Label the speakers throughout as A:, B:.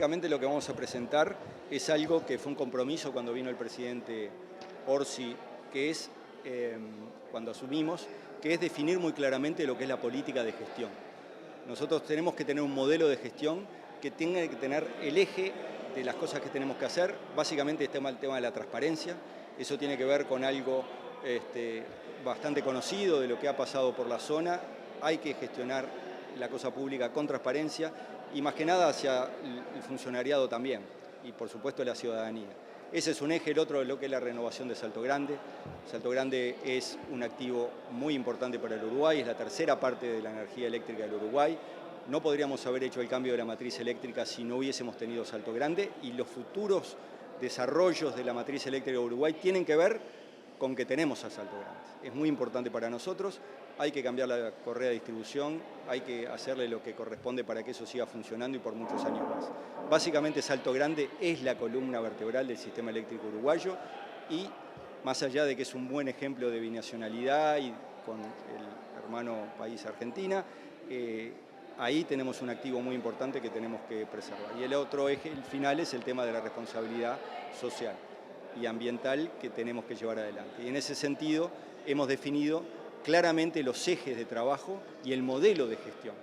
A: básicamente lo que vamos a presentar es algo que fue un compromiso cuando vino el presidente Orsi, que es, cuando asumimos, que es definir muy claramente lo que es la política de gestión. Nosotros tenemos que tener un modelo de gestión que tenga que tener el eje de las cosas que tenemos que hacer. Básicamente está el tema de la transparencia. Eso tiene que ver con algo bastante conocido de lo que ha pasado por la zona. Hay que gestionar la cosa pública con transparencia y más que nada hacia el funcionariado también y por supuesto la ciudadanía. Ese es un eje. El otro es lo que es la renovación de Salto Grande. Salto Grande es un activo muy importante para el Uruguay, es la tercera parte de la energía eléctrica del Uruguay. No podríamos haber hecho el cambio de la matriz eléctrica si no hubiésemos tenido Salto Grande, y los futuros desarrollos de la matriz eléctrica de Uruguay tienen que ver con que tenemos a Salto Grande. Es muy importante para nosotros, hay que cambiar la correa de distribución, hay que hacerle lo que corresponde para que eso siga funcionando y por muchos años más. Básicamente Salto Grande es la columna vertebral del sistema eléctrico uruguayo y más allá de que es un buen ejemplo de binacionalidad y con el hermano país Argentina, ahí tenemos un activo muy importante que tenemos que preservar. Y el otro eje, el final, es el tema de la responsabilidad social y ambiental que tenemos que llevar adelante. Y en ese sentido hemos definido claramente los ejes de trabajo y el modelo de gestión.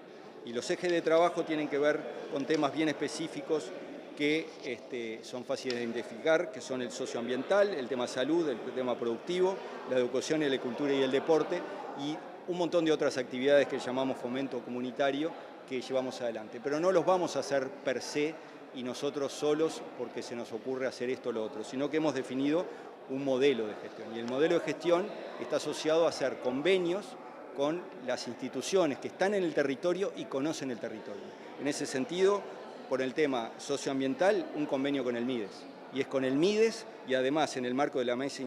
A: Y los ejes de trabajo tienen que ver con temas bien específicos que son fáciles de identificar, que son el socioambiental, el tema salud, el tema productivo, la educación y la cultura y el deporte, y un montón de otras actividades que llamamos fomento comunitario que llevamos adelante. Pero no los vamos a hacer per se y nosotros solos porque se nos ocurre hacer esto o lo otro, sino que hemos definido un modelo de gestión. Y el modelo de gestión está asociado a hacer convenios con las instituciones que están en el territorio y conocen el territorio. En ese sentido, por el tema socioambiental, un convenio con el MIDES. Y es con el MIDES y además en el marco de la Mesa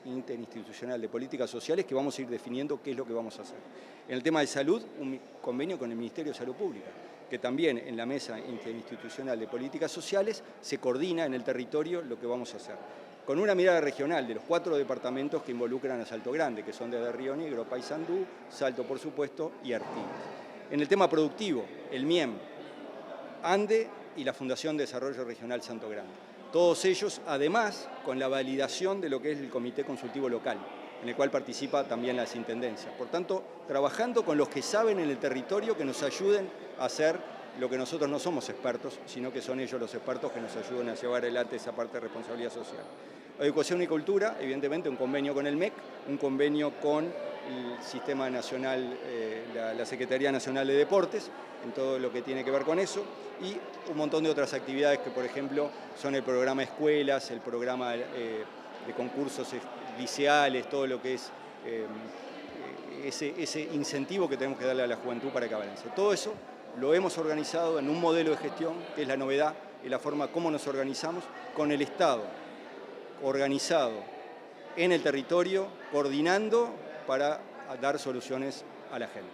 A: Interinstitucional de Políticas Sociales que vamos a ir definiendo qué es lo que vamos a hacer. En el tema de salud, un convenio con el Ministerio de Salud Pública, que también en la Mesa Interinstitucional de Políticas Sociales se coordina en el territorio lo que vamos a hacer. Con una mirada regional de los 4 departamentos que involucran a Salto Grande, que son desde Río Negro, Paysandú, Salto por supuesto y Artigas. En el tema productivo, el MIEM, ANDE y la Fundación de Desarrollo Regional Salto Grande. Todos ellos, además, con la validación de lo que es el Comité Consultivo Local, en el cual participa también las intendencias. Por tanto, trabajando con los que saben en el territorio que nos ayuden a hacer lo que nosotros no somos expertos, sino que son ellos los expertos que nos ayudan a llevar adelante esa parte de responsabilidad social. Educación y cultura, evidentemente un convenio con el MEC, un convenio con el Sistema Nacional, la Secretaría Nacional de Deportes, en todo lo que tiene que ver con eso, y un montón de otras actividades que, por ejemplo, son el programa escuelas, el programa de concursos liceales, todo lo que es ese incentivo que tenemos que darle a la juventud para que avance. Todo eso lo hemos organizado en un modelo de gestión, que es la novedad, y la forma como nos organizamos, con el Estado organizado en el territorio, coordinando para dar soluciones a la gente.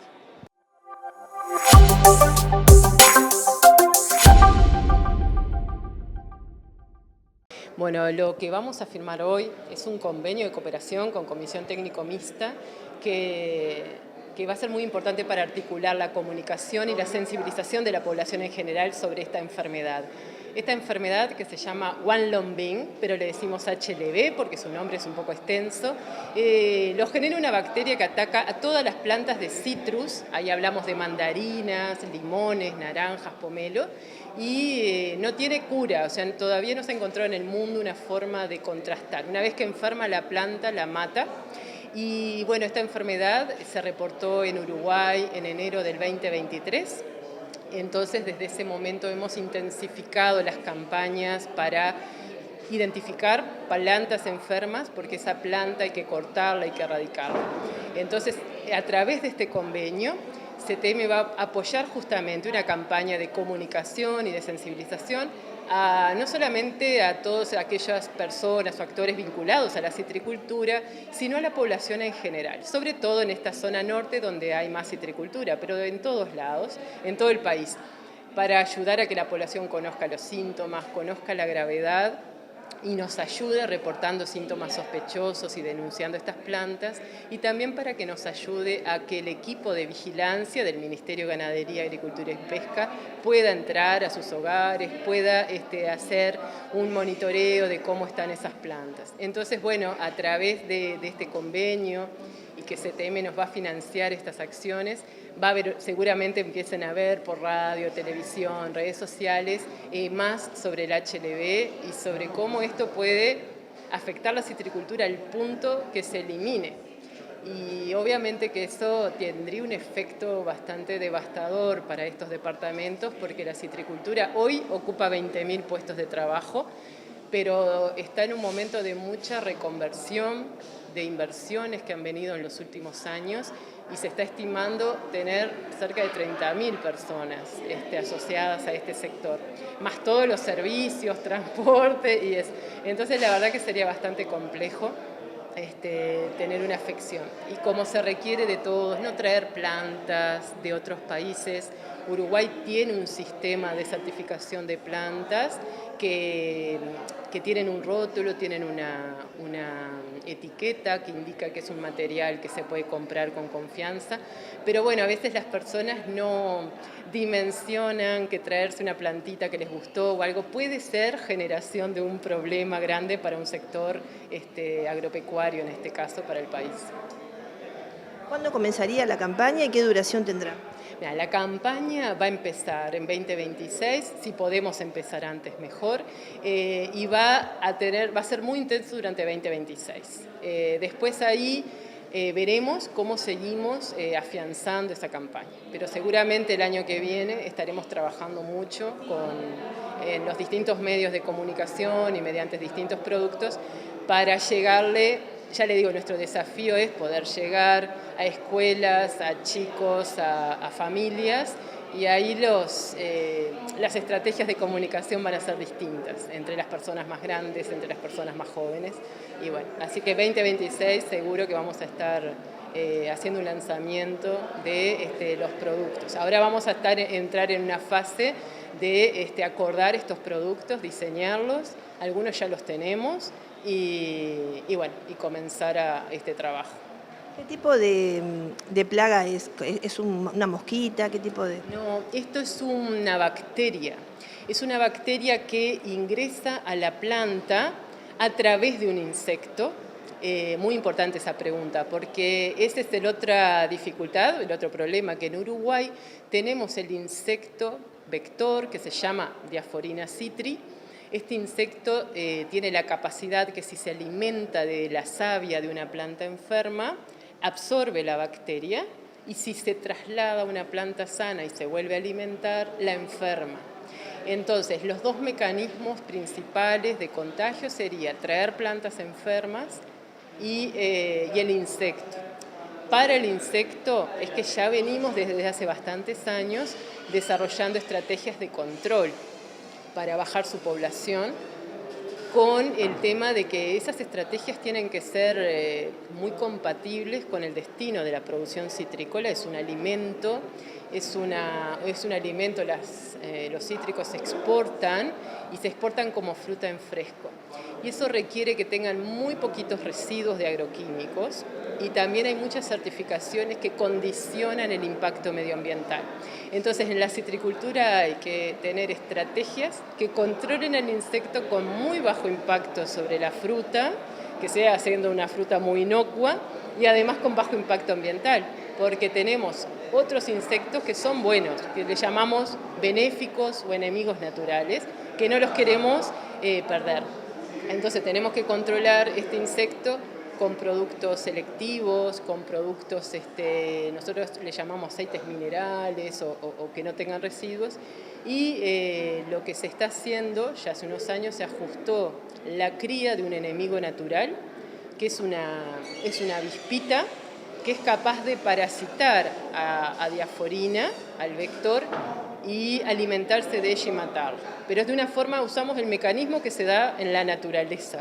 B: Bueno, lo que vamos a firmar hoy es un convenio de cooperación con Comisión Técnico Mixta que va a ser muy importante para articular la comunicación y la sensibilización de la población en general sobre esta enfermedad. Esta enfermedad que se llama Wanlonbing, pero le decimos HLB porque su nombre es un poco extenso, lo genera una bacteria que ataca a todas las plantas de citrus, ahí hablamos de mandarinas, limones, naranjas, pomelo, y no tiene cura, o sea, todavía no se encontró en el mundo una forma de contrastar. Una vez que enferma la planta, la mata. Y bueno, esta enfermedad se reportó en Uruguay en enero del 2023. Entonces, desde ese momento hemos intensificado las campañas para identificar plantas enfermas, porque esa planta hay que cortarla, hay que erradicarla. Entonces, a través de este convenio, CTM va a apoyar justamente una campaña de comunicación y de sensibilización no solamente a todas aquellas personas o actores vinculados a la citricultura, sino a la población en general, sobre todo en esta zona norte donde hay más citricultura, pero en todos lados, en todo el país, para ayudar a que la población conozca los síntomas, conozca la gravedad y nos ayude reportando síntomas sospechosos y denunciando estas plantas, y también para que nos ayude a que el equipo de vigilancia del Ministerio de Ganadería, Agricultura y Pesca pueda entrar a sus hogares, pueda hacer un monitoreo de cómo están esas plantas. Entonces, bueno, a través de este convenio y que CTM nos va a financiar estas acciones, va a haber, seguramente empiecen a ver por radio, televisión, redes sociales, más sobre el HLB y sobre cómo esto puede afectar la citricultura al punto que se elimine. Y obviamente que eso tendría un efecto bastante devastador para estos departamentos, porque la citricultura hoy ocupa 20.000 puestos de trabajo, pero está en un momento de mucha reconversión, de inversiones que han venido en los últimos años, y se está estimando tener cerca de 30.000 personas asociadas a este sector, más todos los servicios, transporte y eso. Entonces la verdad que sería bastante complejo tener una afección. Y como se requiere de todos, no traer plantas de otros países, Uruguay tiene un sistema de certificación de plantas que tienen un rótulo, tienen una etiqueta que indica que es un material que se puede comprar con confianza, pero bueno, a veces las personas no dimensionan que traerse una plantita que les gustó o algo puede ser generación de un problema grande para un sector agropecuario, en este caso para el país.
C: ¿Cuándo comenzaría la campaña y qué duración tendrá?
B: Mira, la campaña va a empezar en 2026, si podemos empezar antes mejor, y va a ser muy intenso durante 2026. Después ahí veremos cómo seguimos afianzando esa campaña, pero seguramente el año que viene estaremos trabajando mucho en los distintos medios de comunicación y mediante distintos productos para llegarle. Ya le digo, nuestro desafío es poder llegar a escuelas, a chicos, a familias, y ahí las estrategias de comunicación van a ser distintas entre las personas más grandes, entre las personas más jóvenes. Y bueno, así que 2026 seguro que vamos a estar haciendo un lanzamiento de los productos. Ahora vamos a entrar en una fase de acordar estos productos, diseñarlos, algunos ya los tenemos, y bueno, y comenzar a este trabajo.
C: ¿Qué tipo de plaga es? ¿Es una mosquita? ¿Qué tipo de...?
B: No, esto es una bacteria. Es una bacteria que ingresa a la planta a través de un insecto. Muy importante esa pregunta, porque esa es la otra dificultad, el otro problema, que en Uruguay tenemos el insecto vector que se llama Diaphorina citri. Este insecto tiene la capacidad que si se alimenta de la savia de una planta enferma, absorbe la bacteria, y si se traslada a una planta sana y se vuelve a alimentar, la enferma. Entonces, los dos mecanismos principales de contagio serían traer plantas enfermas y el insecto. Para el insecto es que ya venimos desde hace bastantes años desarrollando estrategias de control para bajar su población, con el tema de que esas estrategias tienen que ser muy compatibles con el destino de la producción citrícola. Es un alimento, los cítricos se exportan y se exportan como fruta en fresco. Y eso requiere que tengan muy poquitos residuos de agroquímicos, y también hay muchas certificaciones que condicionan el impacto medioambiental. Entonces, en la citricultura hay que tener estrategias que controlen al insecto con muy bajo impacto sobre la fruta, que sea siendo una fruta muy inocua, y además con bajo impacto ambiental, porque tenemos otros insectos que son buenos, que les llamamos benéficos o enemigos naturales, que no los queremos perder. Entonces tenemos que controlar este insecto con productos selectivos, con productos, nosotros le llamamos aceites minerales o que no tengan residuos, y lo que se está haciendo, ya hace unos años se ajustó la cría de un enemigo natural, que es una avispita que es capaz de parasitar a Diaphorina, al vector, y alimentarse de ella y matarla. Pero es de una forma, usamos el mecanismo que se da en la naturaleza.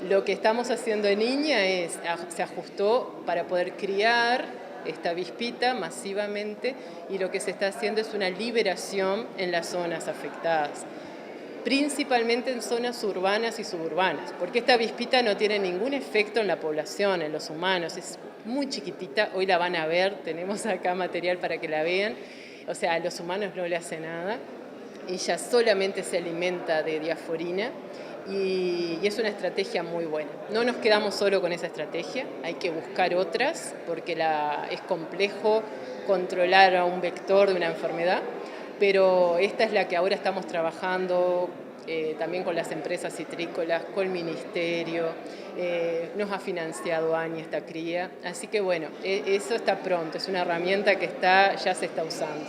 B: Lo que estamos haciendo en Iña se ajustó para poder criar esta avispita masivamente, y lo que se está haciendo es una liberación en las zonas afectadas. principalmente en zonas urbanas y suburbanas, porque esta avispita no tiene ningún efecto en la población, en los humanos, es muy chiquitita, hoy la van a ver, tenemos acá material para que la vean, o sea, a los humanos no le hace nada, ella solamente se alimenta de diaforina y es una estrategia muy buena. No nos quedamos solo con esa estrategia, hay que buscar otras, porque es complejo controlar a un vector de una enfermedad, pero esta es la que ahora estamos trabajando también con las empresas citrícolas, con el ministerio, nos ha financiado ANI esta cría, así que bueno, eso está pronto, es una herramienta que ya se está usando.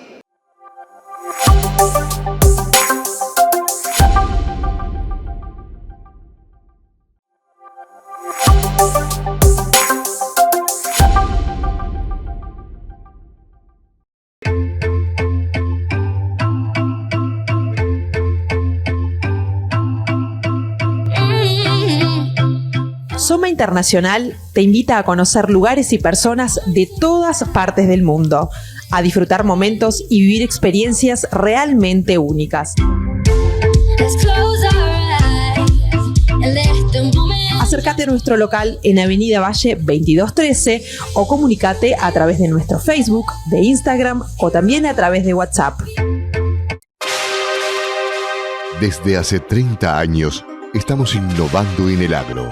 D: Soma Internacional te invita a conocer lugares y personas de todas partes del mundo, a disfrutar momentos y vivir experiencias realmente únicas. Acércate a nuestro local en Avenida Valle 2213 o comunícate a través de nuestro Facebook, de Instagram o también a través de WhatsApp.
E: Desde hace 30 años estamos innovando en el agro.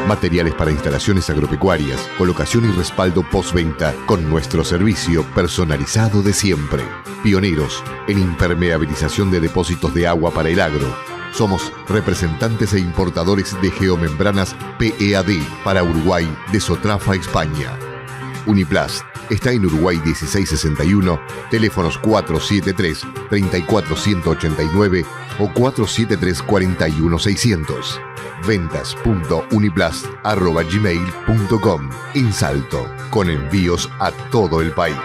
E: Materiales para instalaciones agropecuarias, colocación y respaldo postventa con nuestro servicio personalizado de siempre. Pioneros en impermeabilización de depósitos de agua para el agro. Somos representantes e importadores de geomembranas PEAD para Uruguay de Sotrafa, España. Uniplast está en Uruguay 1661, teléfonos 473-34189 o 473-41600. ventas.uniplast@gmail.com. En Salto, con envíos a todo el país.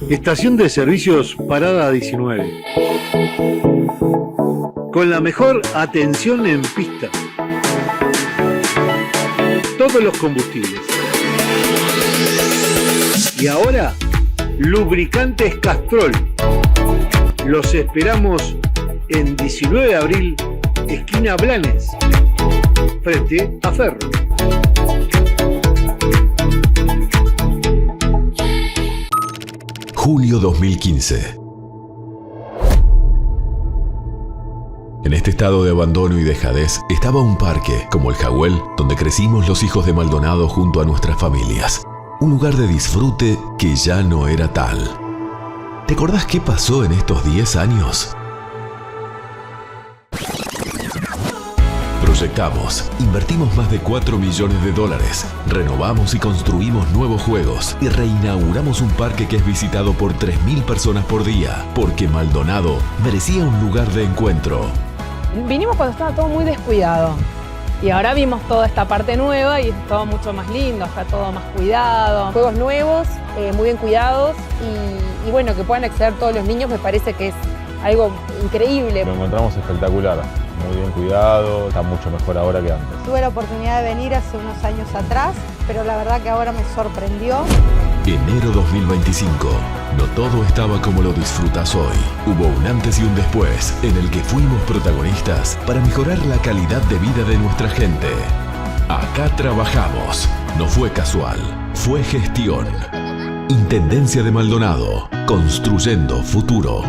F: Estación de servicios Parada 19. Con la mejor atención en pista. Todos los combustibles. Y ahora, lubricantes Castrol. Los esperamos en 19 de abril, esquina Blanes, frente a Ferro.
G: Julio 2015. En este estado de abandono y dejadez estaba un parque, como el Jagüel, donde crecimos los hijos de Maldonado junto a nuestras familias. Un lugar de disfrute que ya no era tal. ¿Te acordás qué pasó en estos 10 años? Proyectamos, invertimos más de $4 millones, renovamos y construimos nuevos juegos y reinauguramos un parque que es visitado por 3.000 personas por día, porque Maldonado merecía un lugar de encuentro.
H: Vinimos cuando estaba todo muy descuidado y ahora vimos toda esta parte nueva y es todo mucho más lindo, está todo más cuidado. Juegos nuevos, muy bien cuidados y bueno, que puedan acceder todos los niños me parece que es algo increíble.
I: Lo encontramos espectacular. Muy bien cuidado, está mucho mejor ahora que antes.
J: Tuve la oportunidad de venir hace unos años atrás, pero la verdad que ahora me sorprendió.
G: Enero 2025. No todo estaba como lo disfrutas hoy. Hubo un antes y un después en el que fuimos protagonistas para mejorar la calidad de vida de nuestra gente. Acá trabajamos. No fue casual, fue gestión. Intendencia de Maldonado. Construyendo futuro.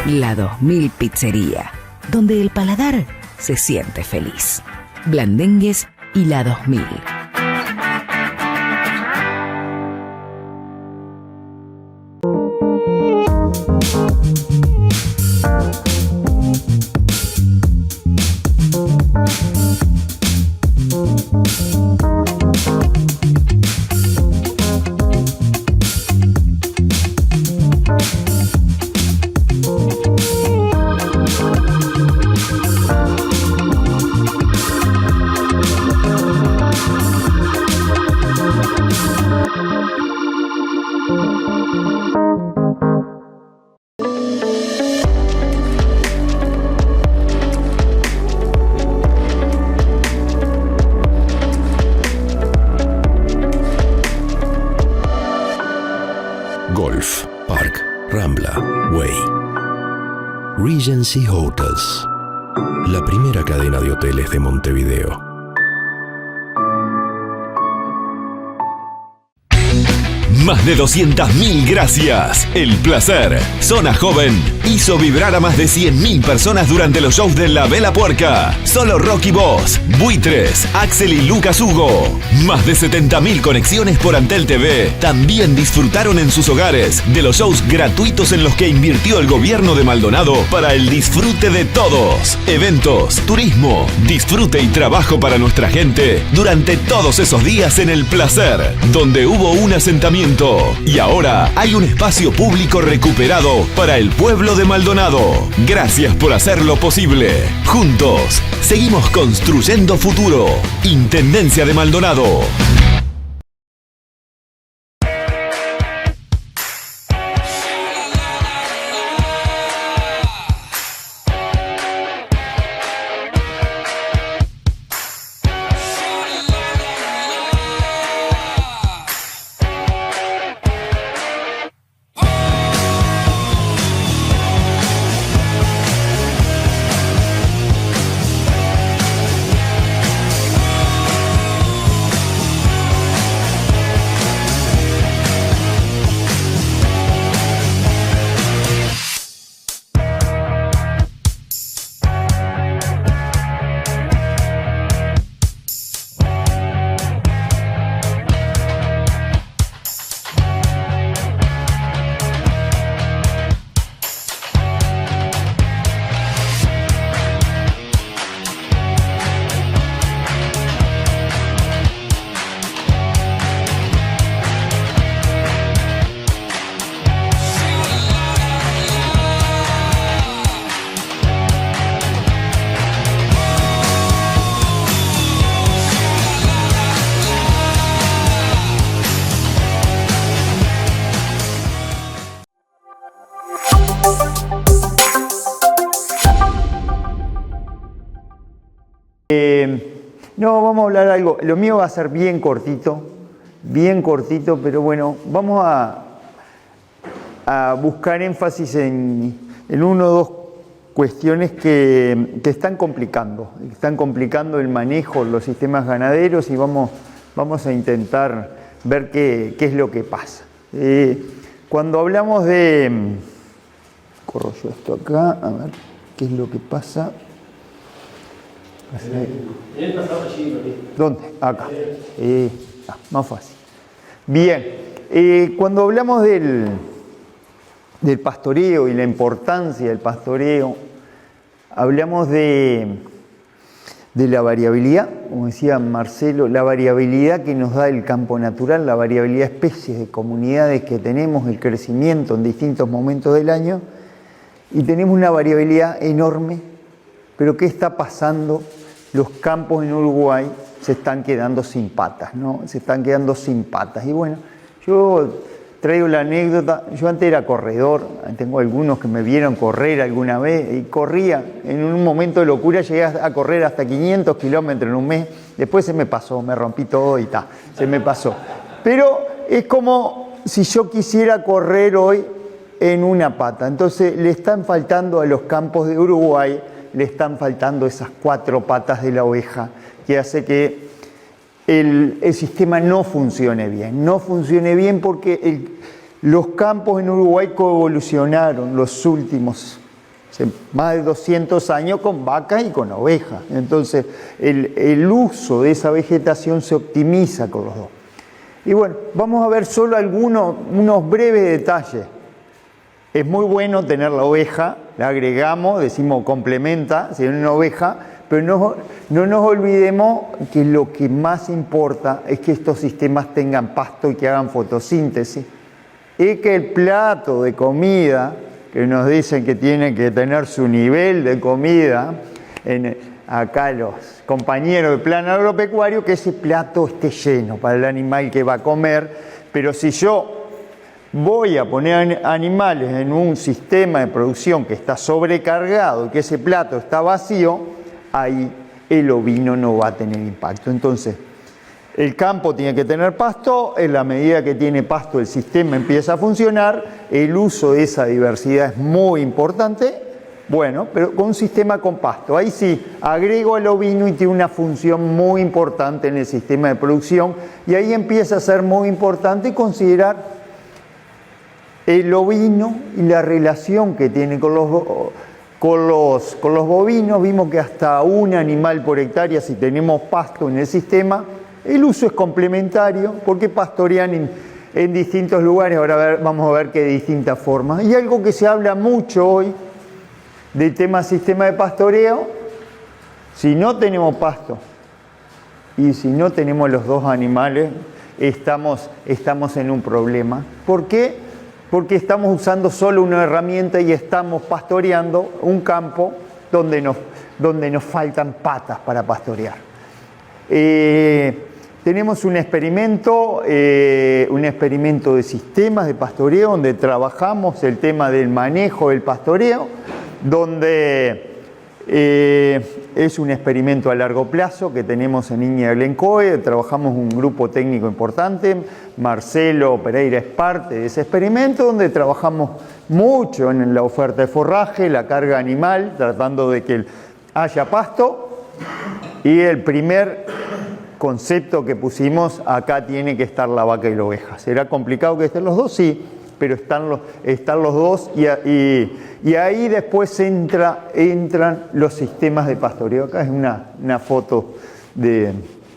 K: La 2000 Pizzería, donde el paladar se siente feliz. Blandengues y La 2000.
L: Golf, Park, Rambla, Way. Regency Hotels, la primera cadena de hoteles de Montevideo.
G: Más de 200.000 gracias. El Placer, Zona Joven, hizo vibrar a más de 100.000 personas durante los shows de La Vela Puerca, Solo Rocky Boss, Buitres, Axel y Lucas Hugo. Más de 70.000 conexiones por Antel TV. También disfrutaron en sus hogares de los shows gratuitos en los que invirtió el gobierno de Maldonado para el disfrute de todos. Eventos, turismo, disfrute y trabajo para nuestra gente durante todos esos días en El Placer, donde hubo un asentamiento. Y ahora hay un espacio público recuperado para el pueblo de Maldonado. Gracias por hacerlo posible. Juntos, seguimos construyendo futuro. Intendencia de Maldonado.
M: No, vamos a hablar algo. Lo mío va a ser bien cortito, pero bueno, vamos a buscar énfasis en una o dos cuestiones que están complicando el manejo de los sistemas ganaderos y vamos a intentar ver qué es lo que pasa. Cuando hablamos de... Corro yo esto acá, a ver qué es lo que pasa. ¿Dónde? Acá. Más fácil. Bien, cuando hablamos del pastoreo y la importancia del pastoreo, hablamos de la variabilidad, como decía Marcelo, la variabilidad que nos da el campo natural, la variabilidad de especies, de comunidades que tenemos, el crecimiento en distintos momentos del año, y tenemos una variabilidad enorme. Pero ¿qué está pasando? Los campos en Uruguay se están quedando sin patas, ¿no? Se están quedando sin patas. Y bueno, yo traigo la anécdota. Yo antes era corredor, tengo algunos que me vieron correr alguna vez y corría. En un momento de locura llegué a correr hasta 500 kilómetros en un mes. Después se me pasó, me rompí todo y se me pasó. Pero es como si yo quisiera correr hoy en una pata. Entonces le están faltando a los campos de Uruguay, le están faltando esas 4 patas de la oveja, que hace que el sistema no funcione bien. No funcione bien porque los campos en Uruguay coevolucionaron los últimos Más de 200 años con vacas y con ovejas. Entonces, el uso de esa vegetación se optimiza con los dos. Y bueno, vamos a ver solo unos breves detalles. Es muy bueno tener la oveja, la agregamos, decimos complementa, si es una oveja, pero no nos olvidemos que lo que más importa es que estos sistemas tengan pasto y que hagan fotosíntesis. Y que el plato de comida, que nos dicen que tiene que tener su nivel de comida, acá los compañeros del plan agropecuario, que ese plato esté lleno para el animal que va a comer. Pero si yo voy a poner animales en un sistema de producción que está sobrecargado y que ese plato está vacío, ahí el ovino no va a tener impacto. Entonces, el campo tiene que tener pasto, en la medida que tiene pasto el sistema empieza a funcionar, el uso de esa diversidad es muy importante, bueno, pero con un sistema con pasto. Ahí sí, agrego el ovino y tiene una función muy importante en el sistema de producción, y ahí empieza a ser muy importante considerar el ovino y la relación que tiene con los bovinos. Vimos que hasta un animal por hectárea, si tenemos pasto en el sistema, el uso es complementario porque pastorean en distintos lugares. Ahora vamos a ver que de distintas formas. Y algo que se habla mucho hoy del tema sistema de pastoreo, si no tenemos pasto y si no tenemos los dos animales, estamos en un problema. ¿Por qué? Porque estamos usando solo una herramienta y estamos pastoreando un campo donde nos faltan patas para pastorear. Tenemos un experimento de sistemas de pastoreo donde trabajamos el tema del manejo del pastoreo, donde es un experimento a largo plazo que tenemos en Iña Glencoe. Trabajamos un grupo técnico importante, Marcelo Pereira es parte de ese experimento, donde trabajamos mucho en la oferta de forraje, la carga animal, tratando de que haya pasto, y el primer concepto que pusimos, acá tiene que estar la vaca y la oveja. ¿Será complicado que estén los dos? Sí, pero están los dos, y ahí después entran los sistemas de pastoreo. Acá es una foto de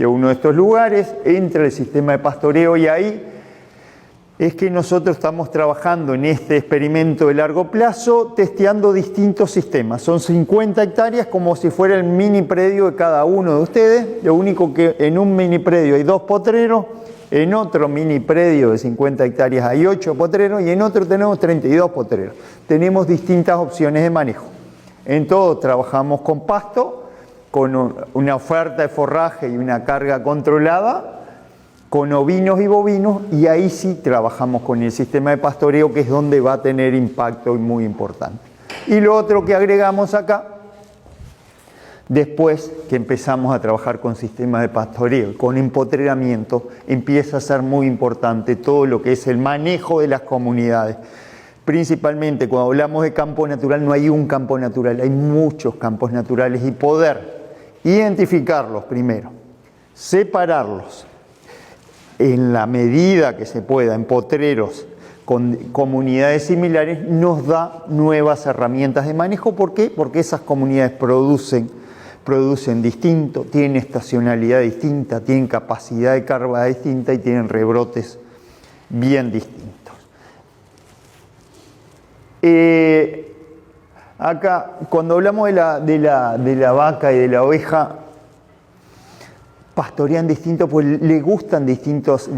M: uno de estos lugares, entra el sistema de pastoreo, y ahí es que nosotros estamos trabajando en este experimento de largo plazo, testeando distintos sistemas. Son 50 hectáreas, como si fuera el mini predio de cada uno de ustedes. Lo único que en un mini predio hay 2 potreros, en otro mini predio de 50 hectáreas hay 8 potreros, y en otro tenemos 32 potreros. Tenemos distintas opciones de manejo. En todo trabajamos con pasto, con una oferta de forraje y una carga controlada, con ovinos y bovinos, y ahí sí trabajamos con el sistema de pastoreo, que es donde va a tener impacto y muy importante. Y lo otro que agregamos acá, después que empezamos a trabajar con sistemas de pastoreo, con empotreramiento, empieza a ser muy importante todo lo que es el manejo de las comunidades. Principalmente cuando hablamos de campo natural, no hay un campo natural, hay muchos campos naturales, y poder identificarlos primero, separarlos en la medida que se pueda en potreros con comunidades similares, nos da nuevas herramientas de manejo. ¿Por qué? Porque esas comunidades producen distinto, tienen estacionalidad distinta, tienen capacidad de carga distinta y tienen rebrotes bien distintos. Acá, cuando hablamos de la vaca y de la oveja, pastorean distinto, pues le gustan distintas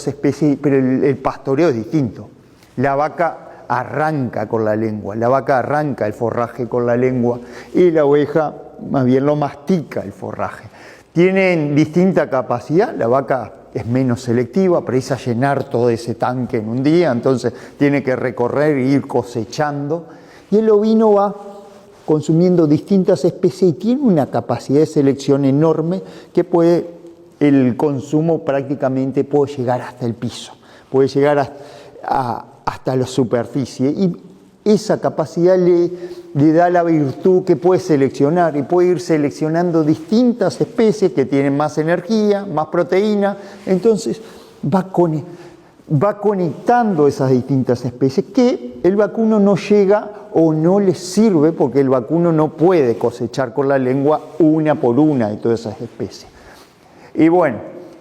M: especies, pero el pastoreo es distinto. La vaca arranca con la lengua, la vaca arranca el forraje con la lengua, y la oveja más bien lo mastica el forraje. Tienen distinta capacidad, la vaca es menos selectiva, precisa llenar todo ese tanque en un día, entonces tiene que recorrer e ir cosechando, y el ovino va consumiendo distintas especies y tiene una capacidad de selección enorme que el consumo prácticamente puede llegar hasta el piso, puede llegar hasta la superficie, y esa capacidad le da la virtud que puede seleccionar, y puede ir seleccionando distintas especies que tienen más energía, más proteína. Entonces va conectando esas distintas especies que el vacuno no llega o no les sirve porque el vacuno no puede cosechar con la lengua una por una de todas esas especies. Y bueno,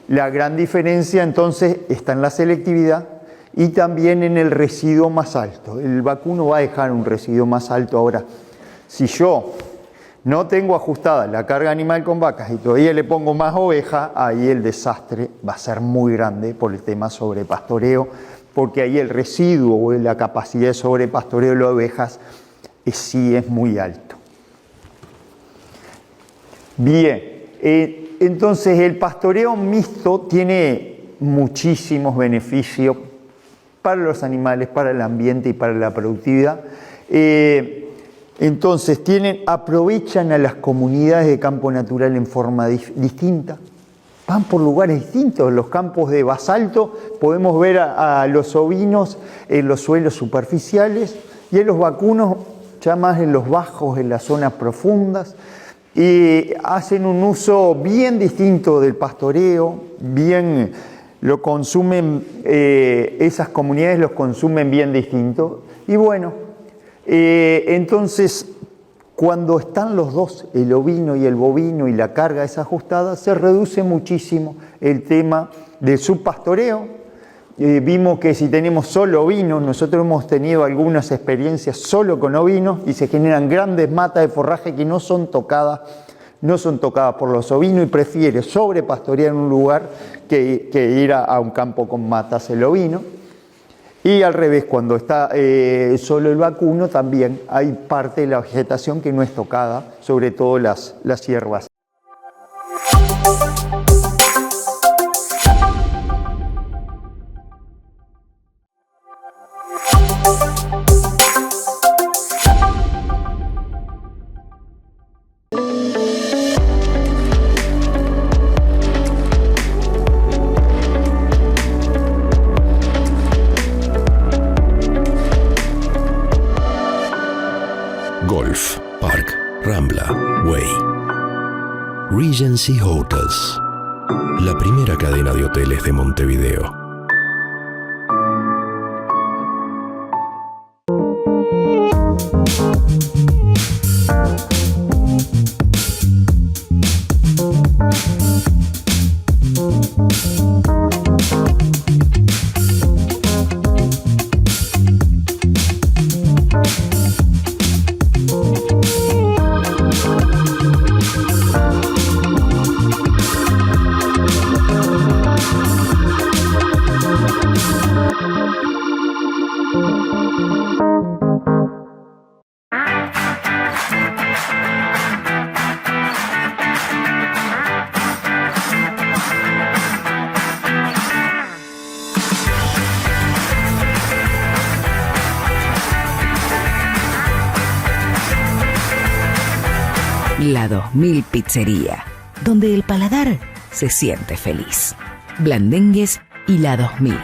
M: la gran diferencia entonces está en la selectividad y también en el residuo más alto. El vacuno va a dejar un residuo más alto. Ahora, si yo no tengo ajustada la carga animal con vacas y todavía le pongo más oveja, ahí el desastre va a ser muy grande por el tema sobrepastoreo, porque ahí el residuo o la capacidad de sobrepastoreo de las ovejas sí es muy alto. Bien, entonces el pastoreo mixto tiene muchísimos beneficios para los animales, para el ambiente y para la productividad. Entonces aprovechan a las comunidades de campo natural en forma distinta, van por lugares distintos. Los campos de basalto podemos ver a los ovinos en los suelos superficiales y a los vacunos ya más en los bajos, en las zonas profundas, y hacen un uso bien distinto del pastoreo, bien lo consumen, esas comunidades los consumen bien distinto. Y bueno, entonces cuando están los dos, el ovino y el bovino, y la carga es ajustada, se reduce muchísimo el tema del subpastoreo. Vimos que si tenemos solo ovinos, nosotros hemos tenido algunas experiencias solo con ovinos y se generan grandes matas de forraje que no son tocadas por los ovinos, y prefiere sobrepastorear en un lugar que ir a un campo con matas el ovino. Y al revés, cuando está solo el vacuno, también hay parte de la vegetación que no es tocada, sobre todo las hierbas.
L: Golf, Park, Rambla, Way. Regency Hotels, la primera cadena de hoteles de Montevideo.
K: La 2000 Pizzería, donde el paladar se siente feliz. Blandengues y La 2000.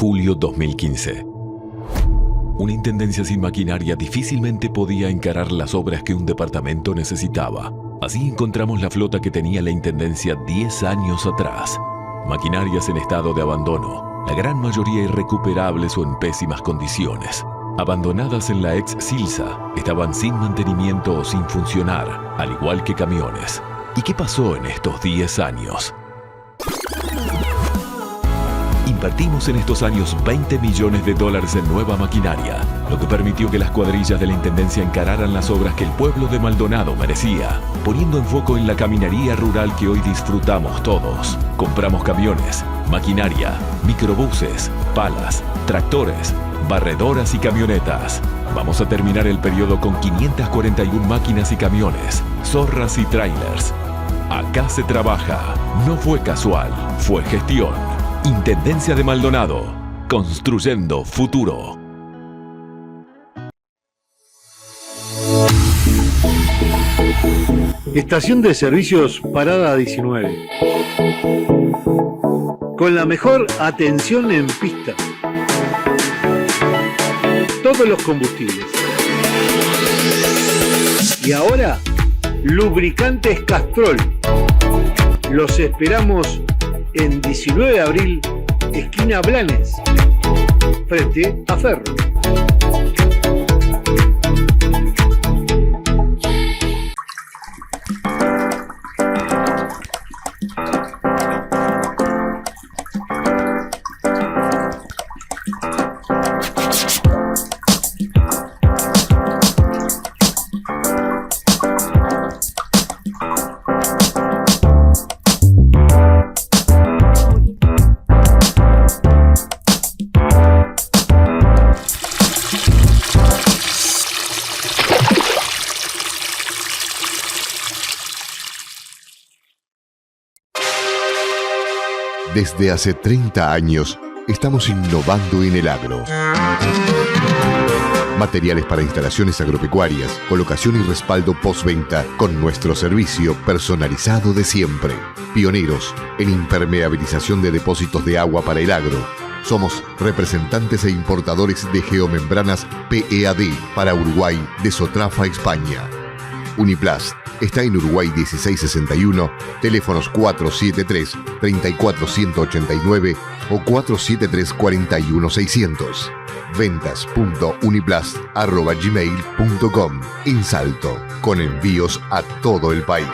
G: Julio 2015. Una intendencia sin maquinaria difícilmente podía encarar las obras que un departamento necesitaba. Así encontramos la flota que tenía la intendencia 10 años atrás. Maquinarias en estado de abandono, la gran mayoría irrecuperables o en pésimas condiciones. Abandonadas en la ex Silsa, estaban sin mantenimiento o sin funcionar, al igual que camiones. ¿Y qué pasó en estos 10 años? Invertimos en estos años $20 millones en nueva maquinaria, lo que permitió que las cuadrillas de la Intendencia encararan las obras que el pueblo de Maldonado merecía, poniendo en foco en la caminaría rural que hoy disfrutamos todos. Compramos camiones, maquinaria, microbuses, palas, tractores, barredoras y camionetas. Vamos a terminar el periodo con 541 máquinas y camiones, zorras y trailers. Acá se trabaja. No fue casual, fue gestión. Intendencia de Maldonado, construyendo futuro.
F: Estación de servicios Parada 19. Con la mejor atención en pista. Todos los combustibles. Y ahora, lubricantes Castrol. Los esperamos en 19 de abril, esquina Blanes, frente a Ferro.
E: Desde hace 30 años estamos innovando en el agro. Materiales para instalaciones agropecuarias, colocación y respaldo postventa con nuestro servicio personalizado de siempre. Pioneros en impermeabilización de depósitos de agua para el agro. Somos representantes e importadores de geomembranas PEAD para Uruguay de Sotrafa, España. Uniplast está en Uruguay 1661, teléfonos 473-34189 o 473-41600. ventas.uniplast@gmail.com. En Salto, con envíos a todo el país.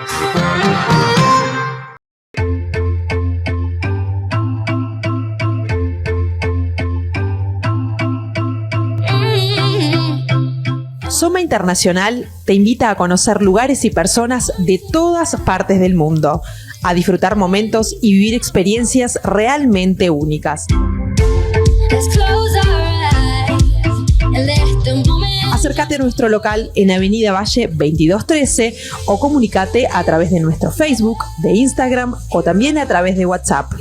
D: Soma Internacional te invita a conocer lugares y personas de todas partes del mundo, a disfrutar momentos y vivir experiencias realmente únicas. Acércate a nuestro local en Avenida Valle 2213 o comunícate a través de nuestro Facebook, de Instagram o también a través de WhatsApp.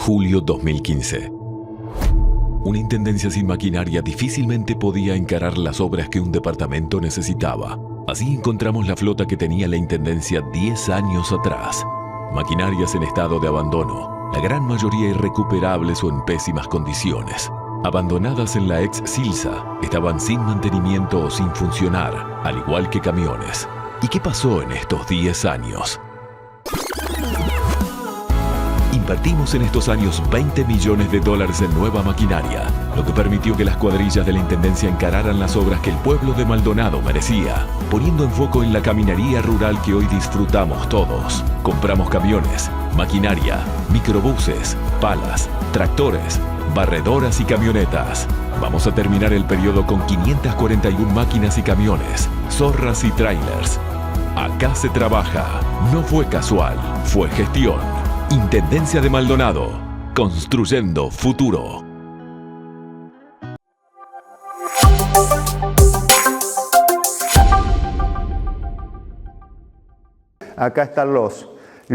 G: Julio 2015. Una intendencia sin maquinaria difícilmente podía encarar las obras que un departamento necesitaba. Así encontramos la flota que tenía la intendencia 10 años atrás. Maquinarias en estado de abandono, la gran mayoría irrecuperables o en pésimas condiciones. Abandonadas en la ex Silsa, estaban sin mantenimiento o sin funcionar, al igual que camiones. ¿Y qué pasó en estos 10 años? Invertimos en estos años $20 millones en nueva maquinaria, lo que permitió que las cuadrillas de la Intendencia encararan las obras que el pueblo de Maldonado merecía, poniendo en foco en la caminaría rural que hoy disfrutamos todos. Compramos camiones, maquinaria, microbuses, palas, tractores, barredoras y camionetas. Vamos a terminar el periodo con 541 máquinas y camiones, zorras y trailers. Acá se trabaja. No fue casual, fue gestión. Intendencia de Maldonado, construyendo futuro.
M: Acá están los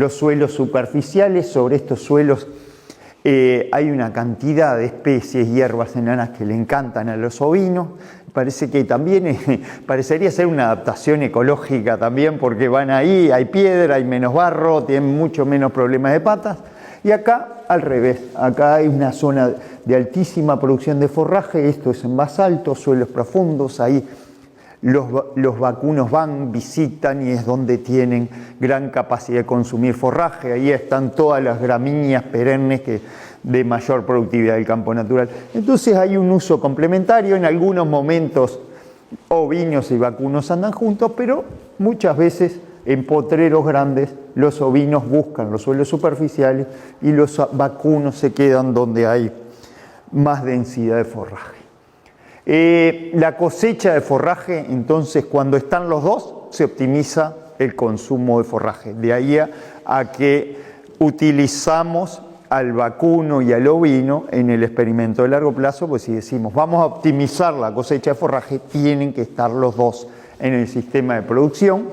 M: suelos superficiales. Sobre estos suelos hay una cantidad de especies, hierbas enanas que le encantan a los ovinos. Parece que también parecería ser una adaptación ecológica también, porque van ahí, hay piedra, hay menos barro, tienen mucho menos problemas de patas. Y acá al revés, acá hay una zona de altísima producción de forraje, esto es en basalto, suelos profundos, ahí los vacunos van, visitan y es donde tienen gran capacidad de consumir forraje. Ahí están todas las gramíneas perennes de mayor productividad del campo natural. Entonces hay un uso complementario. En algunos momentos ovinos y vacunos andan juntos, pero muchas veces en potreros grandes los ovinos buscan los suelos superficiales y los vacunos se quedan donde hay más densidad de forraje. La cosecha de forraje, entonces, cuando están los dos, se optimiza el consumo de forraje. De ahí a que utilizamos al vacuno y al ovino en el experimento de largo plazo, pues si decimos vamos a optimizar la cosecha de forraje, tienen que estar los dos en el sistema de producción.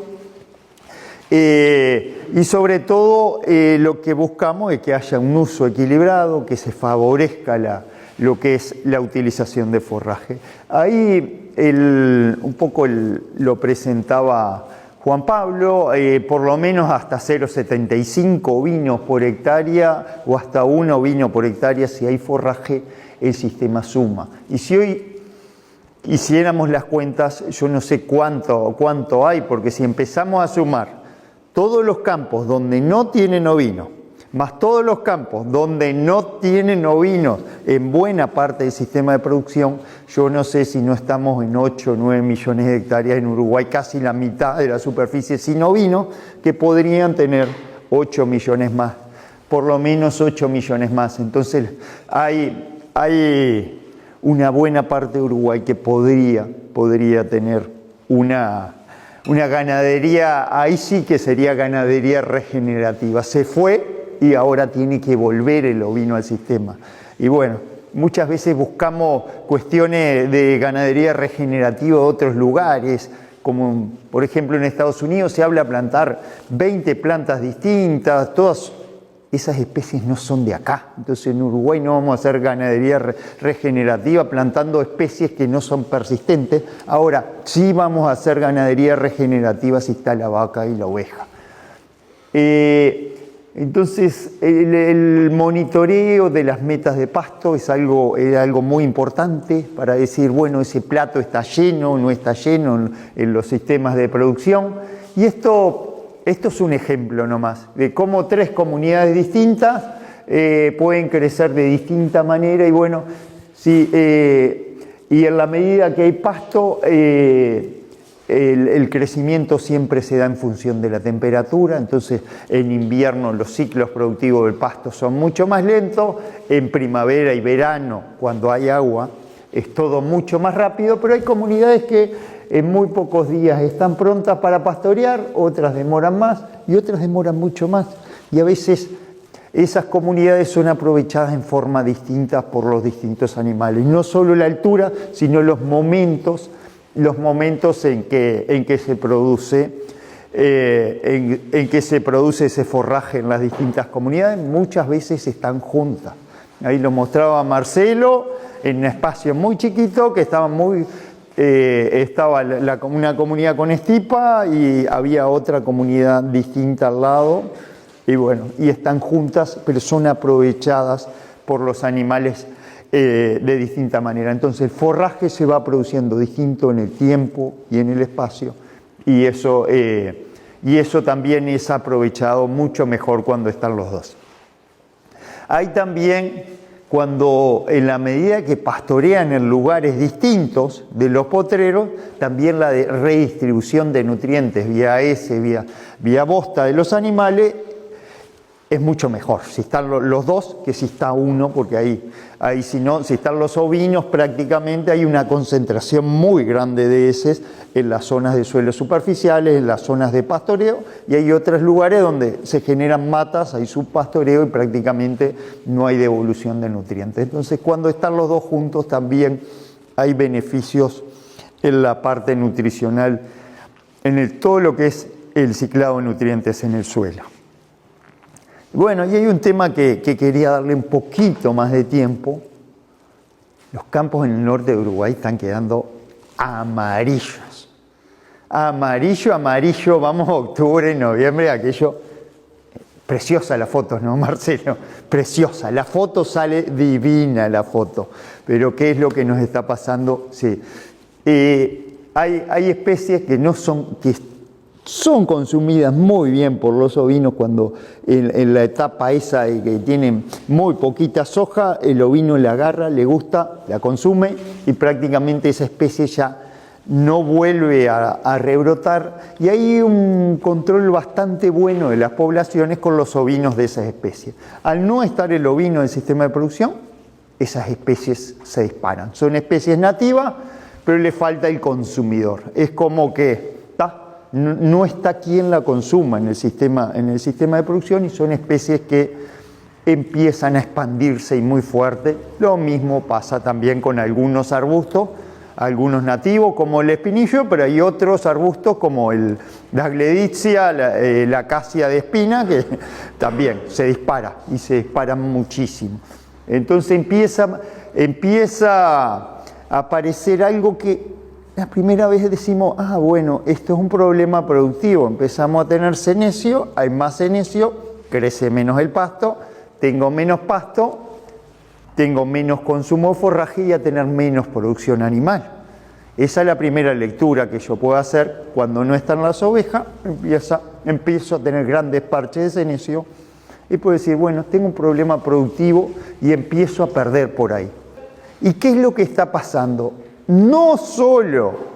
M: Y sobre todo lo que buscamos es que haya un uso equilibrado, que se favorezca lo que es la utilización de forraje. Ahí un poco lo presentaba Juan Pablo, por lo menos hasta 0,75 ovinos por hectárea o hasta 1 ovino por hectárea, si hay forraje, el sistema suma. Y si hoy hiciéramos las cuentas, yo no sé cuánto hay, porque si empezamos a sumar todos los campos donde no tienen ovino, más todos los campos donde no tienen ovinos en buena parte del sistema de producción, yo no sé si no estamos en 8 o 9 millones de hectáreas en Uruguay, casi la mitad de la superficie sin ovino, que podrían tener 8 millones más, por lo menos 8 millones más. Entonces hay una buena parte de Uruguay que podría tener una ganadería, ahí sí que sería ganadería regenerativa. Se fue y ahora tiene que volver el ovino al sistema. Y bueno, muchas veces buscamos cuestiones de ganadería regenerativa de otros lugares, como por ejemplo en Estados Unidos se habla de plantar 20 plantas distintas, todas esas especies no son de acá. Entonces en Uruguay no vamos a hacer ganadería regenerativa plantando especies que no son persistentes. Ahora sí vamos a hacer ganadería regenerativa si está la vaca y la oveja. Entonces el monitoreo de las metas de pasto es algo muy importante para decir, bueno, ese plato está lleno o no está lleno en los sistemas de producción. Y esto es un ejemplo nomás de cómo 3 comunidades distintas pueden crecer de distinta manera. Y bueno, y en la medida que hay pasto, el crecimiento siempre se da en función de la temperatura. Entonces en invierno los ciclos productivos del pasto son mucho más lentos, en primavera y verano cuando hay agua es todo mucho más rápido, pero hay comunidades que en muy pocos días están prontas para pastorear, otras demoran más y otras demoran mucho más, y a veces esas comunidades son aprovechadas en forma distinta por los distintos animales, no solo la altura, sino los momentos en que se produce ese forraje en las distintas comunidades. Muchas veces están juntas. Ahí lo mostraba Marcelo en un espacio muy chiquito que estaba una comunidad con estipa y había otra comunidad distinta al lado, y bueno, y están juntas, pero son aprovechadas por los animales de distinta manera. Entonces el forraje se va produciendo distinto en el tiempo y en el espacio, y eso también es aprovechado mucho mejor cuando están los dos. Hay también, cuando en la medida que pastorean en lugares distintos de los potreros, también la redistribución de nutrientes vía heces, vía bosta de los animales, es mucho mejor si están los dos que si está uno, porque ahí si están los ovinos, prácticamente hay una concentración muy grande de heces en las zonas de suelos superficiales, en las zonas de pastoreo, y hay otros lugares donde se generan matas, hay subpastoreo y prácticamente no hay devolución de nutrientes. Entonces cuando están los dos juntos también hay beneficios en la parte nutricional, todo lo que es el ciclado de nutrientes en el suelo. Bueno, y hay un tema que quería darle un poquito más de tiempo. Los campos en el norte de Uruguay están quedando amarillos. Amarillo, amarillo, vamos a octubre, noviembre, aquello. Preciosa la foto, ¿no, Marcelo? Preciosa. La foto sale divina, la foto. Pero ¿qué es lo que nos está pasando? Sí. Hay especies que son consumidas muy bien por los ovinos cuando en la etapa esa que tienen muy poquita soja, el ovino la agarra, le gusta, la consume y prácticamente esa especie ya no vuelve a rebrotar, y hay un control bastante bueno de las poblaciones con los ovinos de esas especies. Al no estar el ovino en el sistema de producción, esas especies se disparan. Son especies nativas, pero le falta el consumidor. Es como que no está quien la consuma en el sistema de producción, y son especies que empiezan a expandirse y muy fuerte. Lo mismo pasa también con algunos arbustos, algunos nativos como el espinillo, pero hay otros arbustos como la gledicia, la acacia de espina, que también se dispara y se disparan muchísimo. Entonces empieza a aparecer algo que la primera vez decimos, bueno, esto es un problema productivo. Empezamos a tener senecio, hay más senecio, crece menos el pasto, tengo menos pasto, tengo menos consumo de forraje y a tener menos producción animal. Esa es la primera lectura que yo puedo hacer cuando no están las ovejas. Empiezo a tener grandes parches de senecio y puedo decir, bueno, tengo un problema productivo y empiezo a perder por ahí. ¿Y qué es lo que está pasando? No solo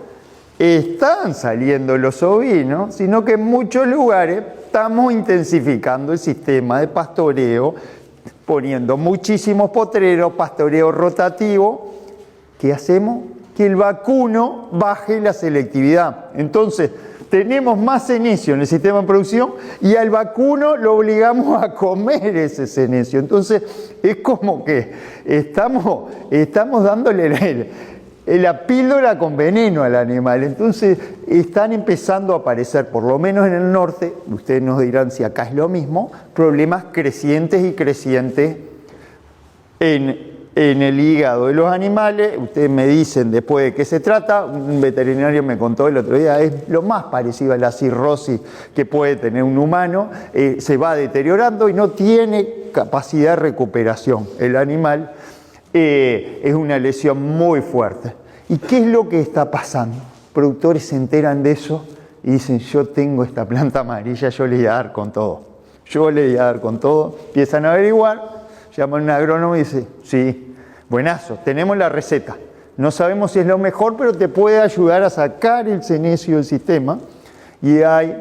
M: están saliendo los ovinos, sino que en muchos lugares estamos intensificando el sistema de pastoreo, poniendo muchísimos potreros, pastoreo rotativo. ¿Qué hacemos? Que el vacuno baje la selectividad. Entonces, tenemos más senecio en el sistema de producción y al vacuno lo obligamos a comer ese senecio. Entonces, es como que estamos dándole la píldora con veneno al animal. Entonces, están empezando a aparecer, por lo menos en el norte, ustedes nos dirán si acá es lo mismo, problemas crecientes y crecientes en el hígado de los animales. Ustedes me dicen después de qué se trata. Un veterinario me contó el otro día, es lo más parecido a la cirrosis que puede tener un humano. Se va deteriorando y no tiene capacidad de recuperación. El animal es una lesión muy fuerte. ¿Y qué es lo que está pasando? Productores se enteran de eso y dicen, yo tengo esta planta amarilla, yo le voy a dar con todo. Empiezan a averiguar, llaman a un agrónomo y dicen, sí, buenazo, tenemos la receta. No sabemos si es lo mejor, pero te puede ayudar a sacar el senecio del sistema. Y hay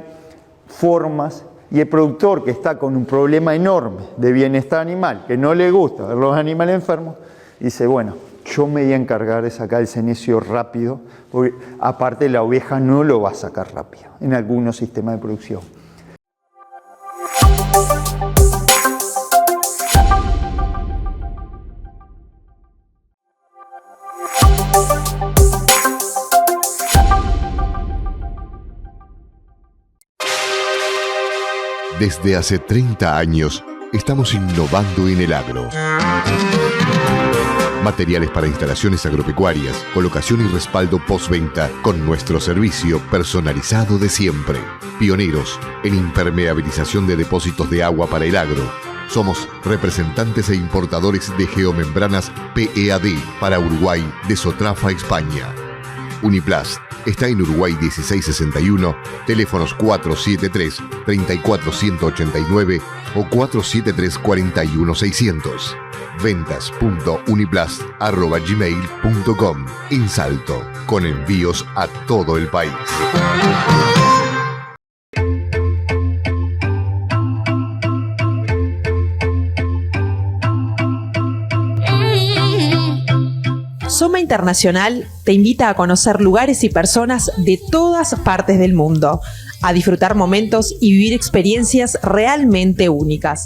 M: formas, y el productor que está con un problema enorme de bienestar animal, que no le gusta ver los animales enfermos, dice, bueno, yo me voy a encargar de sacar el senecio rápido, porque aparte la oveja no lo va a sacar rápido en algunos sistemas de producción.
E: Desde hace 30 años estamos innovando en el agro. Materiales para instalaciones agropecuarias, colocación y respaldo postventa con nuestro servicio personalizado de siempre. Pioneros en impermeabilización de depósitos de agua para el agro. Somos representantes e importadores de geomembranas PEAD para Uruguay de Sotrafa, España. Uniplast está en Uruguay 1661, teléfonos 473-34189 o 473-41600. ventas.uniplast@gmail.com. En Salto, con envíos a todo el país.
D: Soma Internacional te invita a conocer lugares y personas de todas partes del mundo, a disfrutar momentos y vivir experiencias realmente únicas.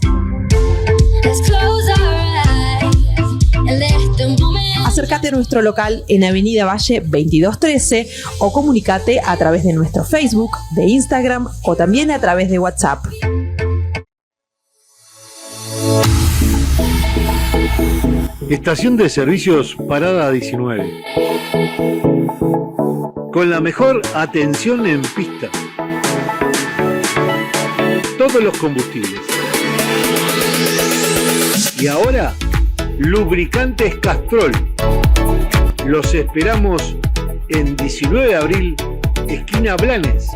D: Acércate Acercate a nuestro local en Avenida Valle 2213 o comunicate a través de nuestro Facebook, de Instagram o también a través de WhatsApp.
F: Estación de servicios Parada 19. Con la mejor atención en pista. Todos los combustibles. Y ahora, lubricantes Castrol. Los esperamos en 19 de abril, esquina Blanes,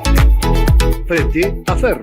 F: frente a Ferro.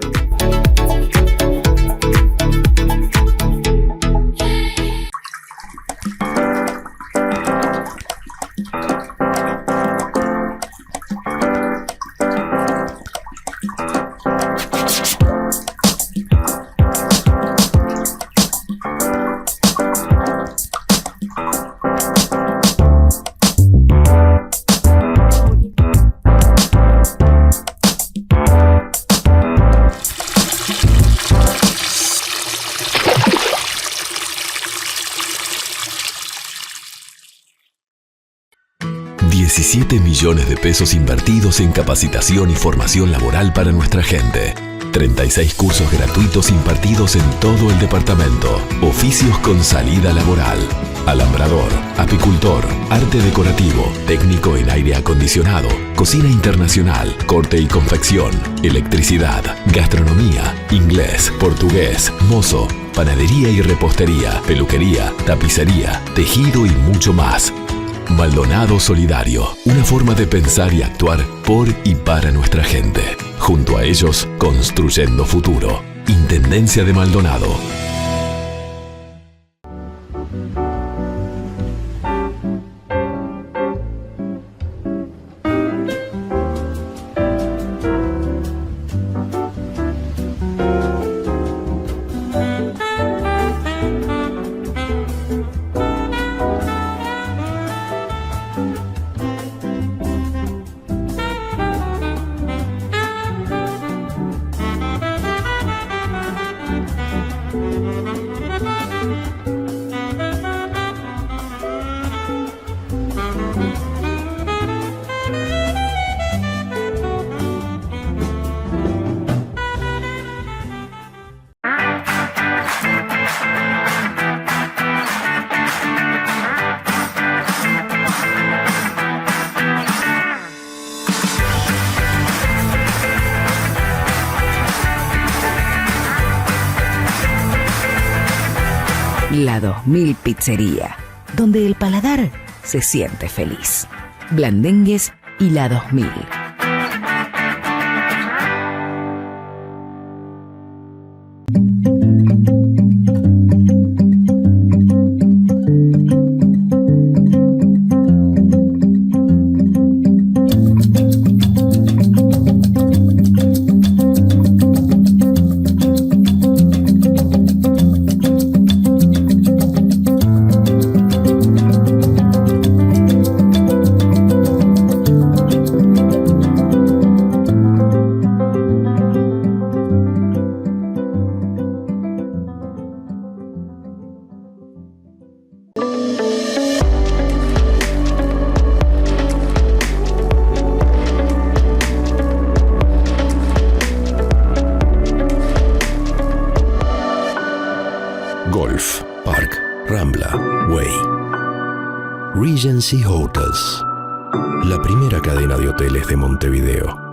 G: $17 millones de pesos invertidos en capacitación y formación laboral para nuestra gente. 36 cursos gratuitos impartidos en todo el departamento. Oficios con salida laboral. Alambrador, apicultor, arte decorativo, técnico en aire acondicionado, cocina internacional, corte y confección, electricidad, gastronomía, inglés, portugués, mozo, panadería y repostería, peluquería, tapicería, tejido y mucho más. Maldonado Solidario, una forma de pensar y actuar por y para nuestra gente. Junto a ellos, construyendo futuro. Intendencia de Maldonado.
K: La 2000 Pizzería, donde el paladar se siente feliz. Blandengues y La 2000.
L: Golf, Park, Rambla, Way. Regency Hotels, la primera cadena de hoteles de Montevideo.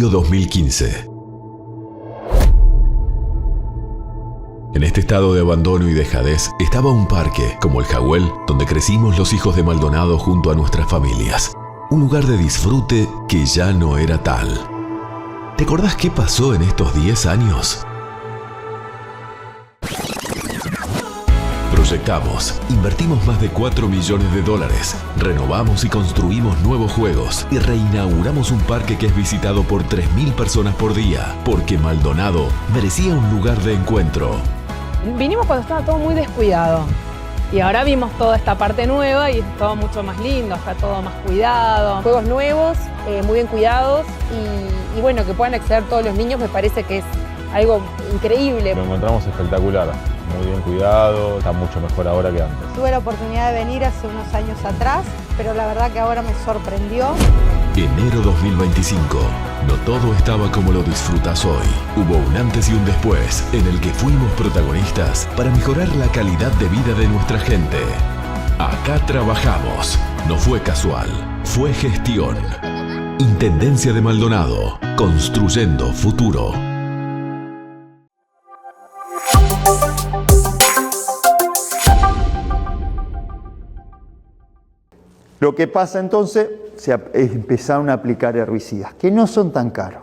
G: Enero 2015. En este estado de abandono y dejadez estaba un parque, como el Jagüel, donde crecimos los hijos de Maldonado junto a nuestras familias. Un lugar de disfrute que ya no era tal. ¿Te acordás qué pasó en estos 10 años? Proyectamos, invertimos más de $4 millones, renovamos y construimos nuevos juegos y reinauguramos un parque que es visitado por 3.000 personas por día, porque Maldonado merecía un lugar de encuentro.
H: Vinimos cuando estaba todo muy descuidado y ahora vimos toda esta parte nueva y es todo mucho más lindo, está todo más cuidado. Juegos nuevos, muy bien cuidados y bueno, que puedan acceder todos los niños me parece que es algo increíble.
I: Lo encontramos espectacular, muy bien cuidado, está mucho mejor ahora que antes.
J: Tuve la oportunidad de venir hace unos años atrás, pero la verdad que ahora me sorprendió.
G: Enero 2025. No todo estaba como lo disfrutas hoy. Hubo un antes y un después en el que fuimos protagonistas para mejorar la calidad de vida de nuestra gente. Acá trabajamos. No fue casual, fue gestión. Intendencia de Maldonado. Construyendo futuro.
M: Lo que pasa entonces, empezaron a aplicar herbicidas, que no son tan caros.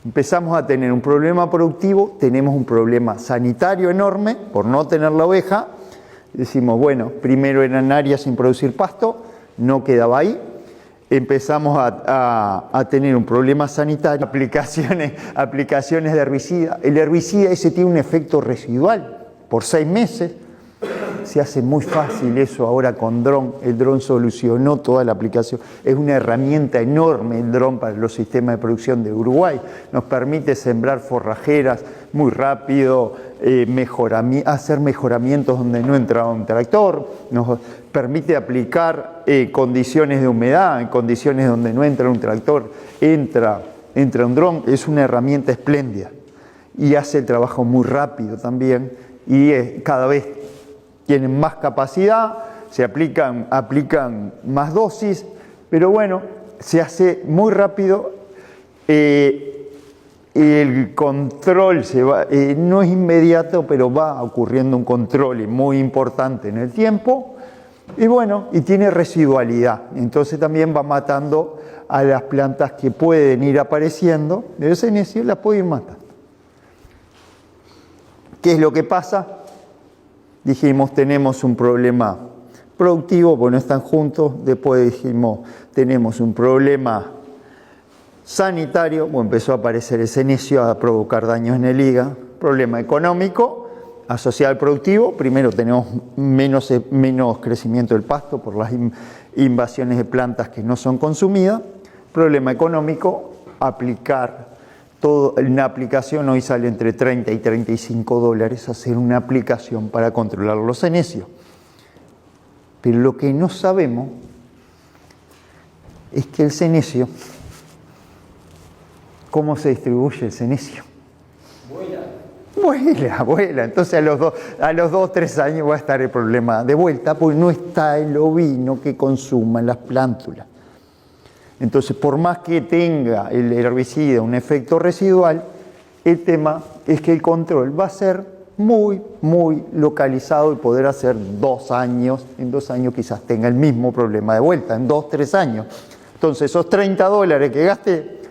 M: Empezamos a tener un problema productivo, tenemos un problema sanitario enorme por no tener la oveja. Decimos, bueno, primero eran áreas sin producir pasto, no quedaba ahí. Empezamos a tener un problema sanitario, aplicaciones de herbicida. El herbicida ese tiene un efecto residual por 6 meses. Se hace muy fácil eso ahora con dron. El dron solucionó toda la aplicación. Es una herramienta enorme el dron para los sistemas de producción de Uruguay. Nos permite sembrar forrajeras muy rápido, hacer mejoramientos donde no entraba un tractor. Nos permite aplicar condiciones de humedad, en condiciones donde no entra un tractor, entra un dron. Es una herramienta espléndida y hace el trabajo muy rápido también y cada vez tienen más capacidad, se aplican más dosis, pero bueno, se hace muy rápido. El control no es inmediato, pero va ocurriendo un control muy importante en el tiempo. Y bueno, y tiene residualidad, entonces también va matando a las plantas que pueden ir apareciendo, de ese inicio las puede ir matando. ¿Qué es lo que pasa? Dijimos, tenemos un problema productivo, porque no están juntos. Después dijimos, tenemos un problema sanitario, empezó a aparecer el senecio a provocar daños en el hígado. Problema económico, asociado al productivo. Primero tenemos menos crecimiento del pasto por las invasiones de plantas que no son consumidas. Problema económico, una aplicación hoy sale entre 30 y 35 dólares hacer una aplicación para controlar los senecios. Pero lo que no sabemos es que el senecio, ¿cómo se distribuye el senecio? Vuela. Entonces a los 2 3 años va a estar el problema de vuelta, porque no está el ovino que consuma las plántulas. Entonces, por más que tenga el herbicida un efecto residual, el tema es que el control va a ser muy, muy localizado y poder hacer 2 años. En 2 años quizás tenga el mismo problema de vuelta, en 2 3 años. Entonces, esos 30 dólares que gaste,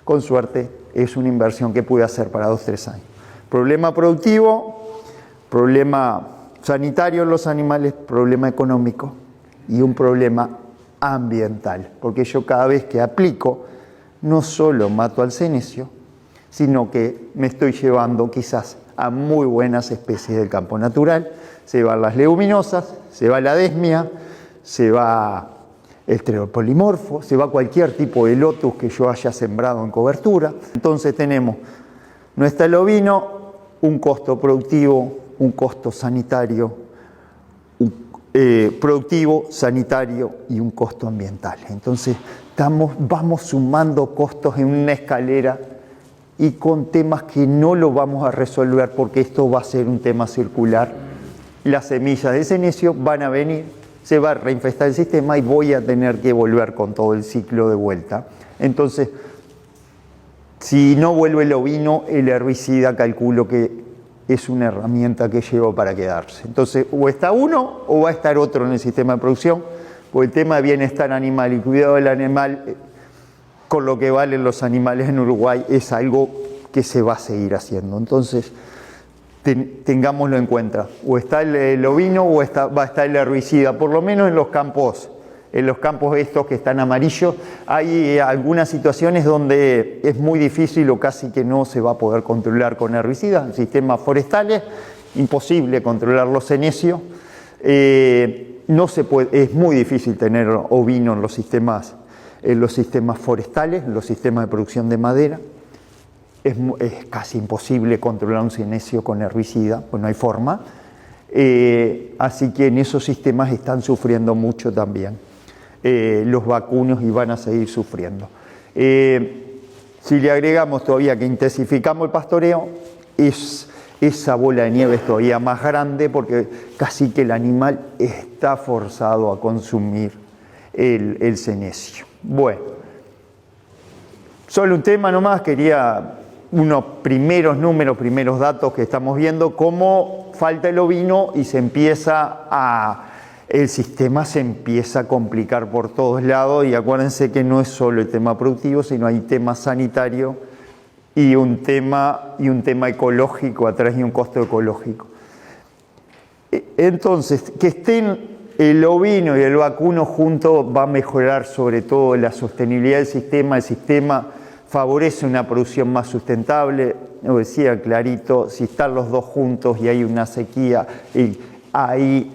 M: con suerte, es una inversión que pude hacer para 2 3 años. Problema productivo, problema sanitario en los animales, problema económico y un problema ambiental, porque yo cada vez que aplico no solo mato al senecio, sino que me estoy llevando quizás a muy buenas especies del campo natural. Se van las leguminosas, se va la desmia, se va el treopolimorfo, se va cualquier tipo de lotus que yo haya sembrado en cobertura. Entonces tenemos, no está el ovino, un costo productivo, un costo sanitario, productivo, sanitario y un costo ambiental. Entonces vamos sumando costos en una escalera y con temas que no lo vamos a resolver porque esto va a ser un tema circular. Las semillas de senecio van a venir, se va a reinfestar el sistema y voy a tener que volver con todo el ciclo de vuelta. Entonces Si no vuelve el ovino, el herbicida calculo que es una herramienta que llegó para quedarse. Entonces, o está uno o va a estar otro en el sistema de producción, porque el tema de bienestar animal y cuidado del animal, con lo que valen los animales en Uruguay, es algo que se va a seguir haciendo. Entonces, tengámoslo en cuenta. O está el ovino o va a estar el herbicida, por lo menos en los campos estos que están amarillos. Hay algunas situaciones donde es muy difícil o casi que no se va a poder controlar con herbicidas. En sistemas forestales, imposible controlar los cenecios. No se puede, es muy difícil tener ovino en los sistemas forestales, en los sistemas de producción de madera. Es casi imposible controlar un cenecio con herbicida, pues no hay forma. Así que en esos sistemas están sufriendo mucho también los vacunos y van a seguir sufriendo. Si le agregamos todavía que intensificamos el pastoreo, esa bola de nieve es todavía más grande porque casi que el animal está forzado a consumir el cenecio. Bueno, solo un tema nomás, quería unos primeros números, primeros datos que estamos viendo, cómo falta el ovino y el sistema se empieza a complicar por todos lados, y acuérdense que no es solo el tema productivo, sino hay tema sanitario y un tema ecológico atrás y un costo ecológico. Entonces, que estén el ovino y el vacuno juntos va a mejorar sobre todo la sostenibilidad del sistema. El sistema favorece una producción más sustentable, lo decía clarito, si están los dos juntos y hay una sequía, ahí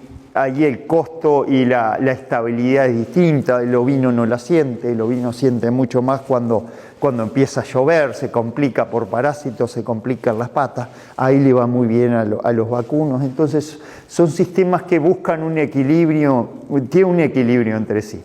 M: el costo y la estabilidad es distinta. El ovino no la siente, el ovino siente mucho más cuando empieza a llover, se complica por parásitos, se complican las patas, ahí le va muy bien a los vacunos. Entonces son sistemas que buscan un equilibrio, tienen un equilibrio entre sí.